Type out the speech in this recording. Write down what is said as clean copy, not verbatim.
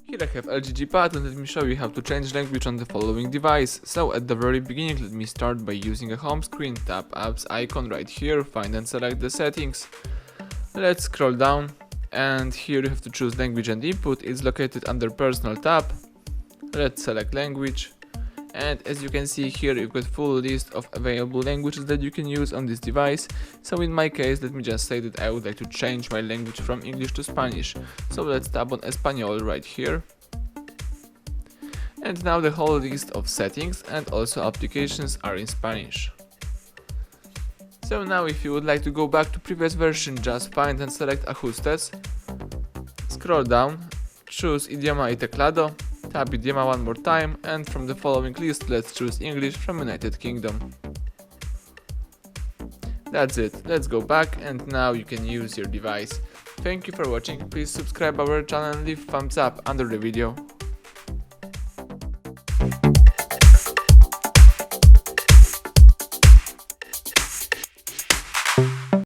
Here I have LG G Pad, and let me show you how to change language on the following device. So at the very beginning, let me start by using a home screen, tap apps icon right here, find and select the settings. Let's scroll down, and here you have to choose language and input. It's located under personal tab. Let's select language, and as you can see here, you've got full list of available languages that you can use on this device. So in my case, let me just say that I would like to change my language from English to Spanish. So let's tap on Español right here. And now the whole list of settings and also applications are in Spanish. So now if you would like to go back to previous version, just find and select Ajustes. Scroll down, choose Idioma y Teclado, tap Idioma one more time, and from the following list let's choose English from United Kingdom. That's it, let's go back and now you can use your device. Thank you for watching, please subscribe our channel and leave thumbs up under the video.